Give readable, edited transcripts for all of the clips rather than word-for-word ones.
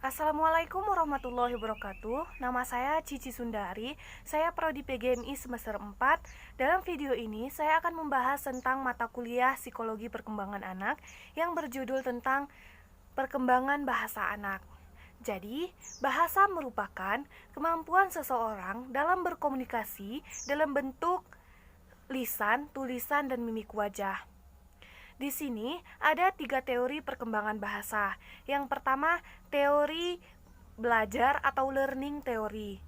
Assalamualaikum warahmatullahi wabarakatuh. Nama saya Cici Sundari. Saya prodi PGMI semester 4. Dalam video ini saya akan membahas tentang mata kuliah Psikologi Perkembangan Anak yang berjudul tentang perkembangan bahasa anak. Jadi, bahasa merupakan kemampuan seseorang dalam berkomunikasi dalam bentuk lisan, tulisan, dan mimik wajah. Di sini ada 3 teori perkembangan bahasa. Yang pertama, teori belajar atau learning theory.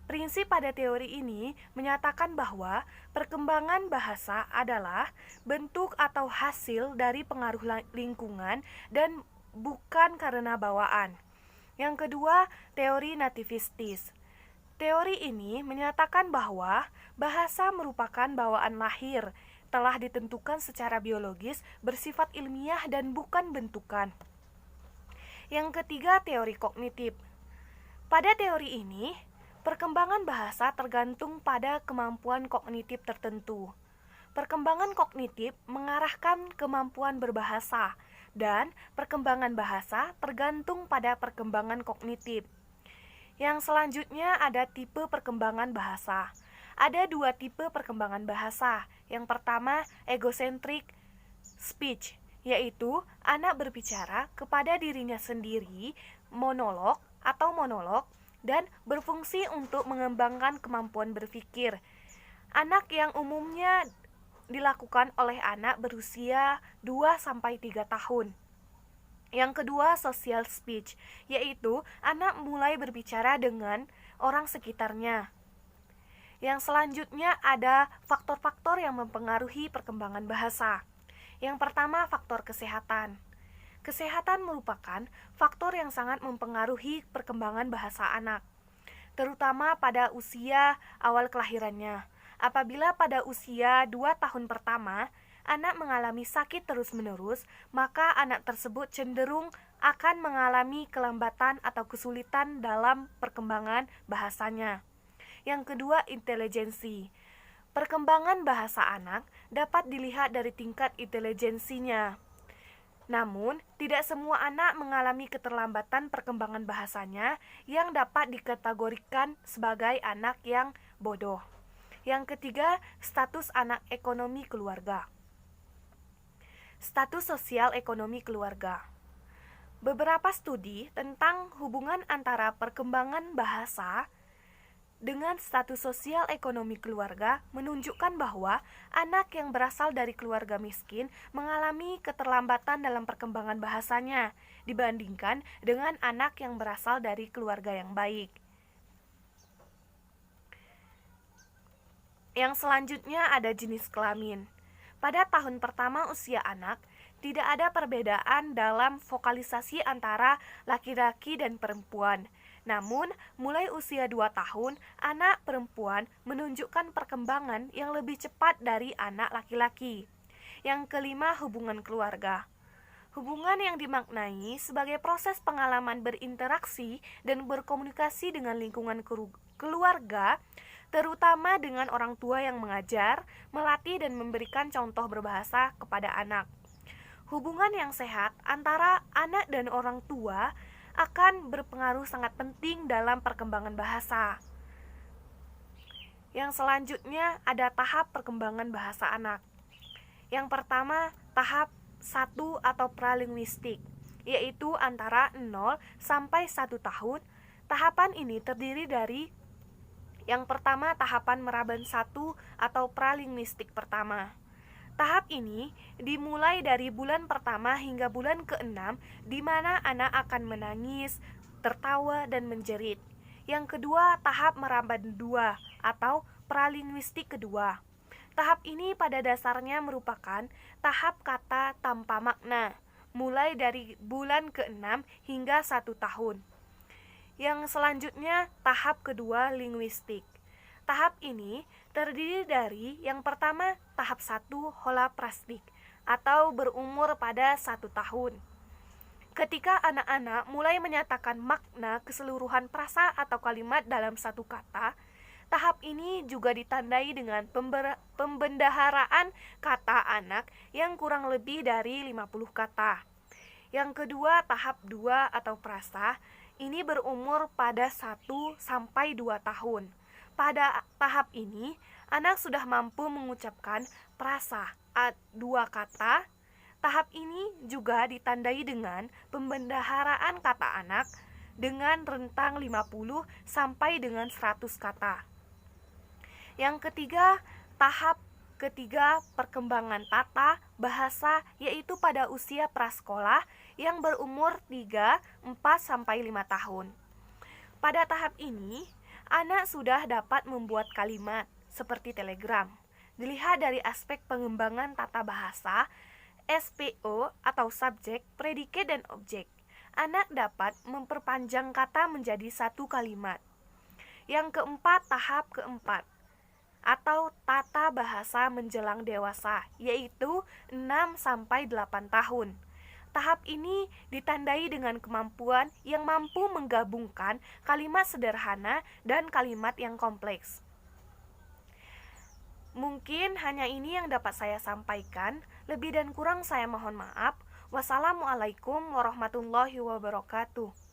Prinsip pada teori ini menyatakan bahwa perkembangan bahasa adalah bentuk atau hasil dari pengaruh lingkungan dan bukan karena bawaan. Yang kedua, teori nativistis. Teori ini menyatakan bahwa bahasa merupakan bawaan lahir, telah ditentukan secara biologis, bersifat ilmiah dan bukan bentukan. Yang ketiga, teori kognitif. Pada teori ini, perkembangan bahasa tergantung pada kemampuan kognitif tertentu. Perkembangan kognitif mengarahkan kemampuan berbahasa, dan perkembangan bahasa tergantung pada perkembangan kognitif. Yang selanjutnya ada tipe perkembangan bahasa. Ada 2 tipe perkembangan bahasa. Yang pertama, egocentric speech, yaitu anak berbicara kepada dirinya sendiri, monolog, dan berfungsi untuk mengembangkan kemampuan berpikir. Anak yang umumnya dilakukan oleh anak berusia 2-3 tahun. Yang kedua, social speech, yaitu anak mulai berbicara dengan orang sekitarnya. Yang selanjutnya ada faktor-faktor yang mempengaruhi perkembangan bahasa. Yang pertama, faktor kesehatan. Kesehatan merupakan faktor yang sangat mempengaruhi perkembangan bahasa anak, terutama pada usia awal kelahirannya. Apabila pada usia 2 tahun pertama, anak mengalami sakit terus-menerus, maka anak tersebut cenderung akan mengalami kelambatan atau kesulitan dalam perkembangan bahasanya. Yang kedua, intelijensi. Perkembangan bahasa anak dapat dilihat dari tingkat intelijensinya. Namun, tidak semua anak mengalami keterlambatan perkembangan bahasanya yang dapat dikategorikan sebagai anak yang bodoh. Yang ketiga, status anak ekonomi keluarga. Status sosial ekonomi keluarga. Beberapa studi tentang hubungan antara perkembangan bahasa dengan status sosial ekonomi keluarga menunjukkan bahwa anak yang berasal dari keluarga miskin mengalami keterlambatan dalam perkembangan bahasanya dibandingkan dengan anak yang berasal dari keluarga yang baik. Yang selanjutnya ada jenis kelamin. Pada tahun pertama usia anak, tidak ada perbedaan dalam vokalisasi antara laki-laki dan perempuan. Namun, mulai usia 2 tahun, anak perempuan menunjukkan perkembangan yang lebih cepat dari anak laki-laki. Yang kelima, hubungan keluarga. Hubungan yang dimaknai sebagai proses pengalaman berinteraksi dan berkomunikasi dengan lingkungan keluarga, terutama dengan orang tua yang mengajar, melatih, dan memberikan contoh berbahasa kepada anak. Hubungan yang sehat antara anak dan orang tua akan berpengaruh sangat penting dalam perkembangan bahasa. Yang selanjutnya ada tahap perkembangan bahasa anak. Yang pertama, tahap 1 atau pralinguistik, yaitu antara 0 sampai 1 tahun. Tahapan ini terdiri dari yang pertama, tahapan meraban 1 atau pralinguistik pertama. Tahap ini dimulai dari bulan pertama hingga bulan ke-6, di mana anak akan menangis, tertawa, dan menjerit. Yang kedua, tahap meraban 2 atau pralinguistik kedua. Tahap ini pada dasarnya merupakan tahap kata tanpa makna, mulai dari bulan ke-6 hingga 1 tahun. Yang selanjutnya, tahap kedua, linguistik. Tahap ini terdiri dari yang pertama, tahap 1 holaprastik atau berumur pada 1 tahun. Ketika anak-anak mulai menyatakan makna keseluruhan frasa atau kalimat dalam satu kata, tahap ini juga ditandai dengan pembendaharaan kata anak yang kurang lebih dari 50 kata. Yang kedua, tahap 2 atau prasa, ini berumur pada 1 sampai 2 tahun. Pada tahap ini, anak sudah mampu mengucapkan frasa 2 kata. Tahap ini juga ditandai dengan pembendaharaan kata anak dengan rentang 50 sampai dengan 100 kata. Yang ketiga, tahap ketiga perkembangan tata bahasa, yaitu pada usia prasekolah yang berumur 3, 4 sampai 5 tahun. Pada tahap ini, anak sudah dapat membuat kalimat seperti telegram. Dilihat dari aspek pengembangan tata bahasa, SPO atau subjek, predikat, dan objek. Anak dapat memperpanjang kata menjadi satu kalimat. Yang keempat, tahap keempat atau tata bahasa menjelang dewasa, yaitu 6 sampai 8 tahun. Tahap ini ditandai dengan kemampuan yang mampu menggabungkan kalimat sederhana dan kalimat yang kompleks. Mungkin hanya ini yang dapat saya sampaikan. Lebih dan kurang saya mohon maaf. Wassalamualaikum warahmatullahi wabarakatuh.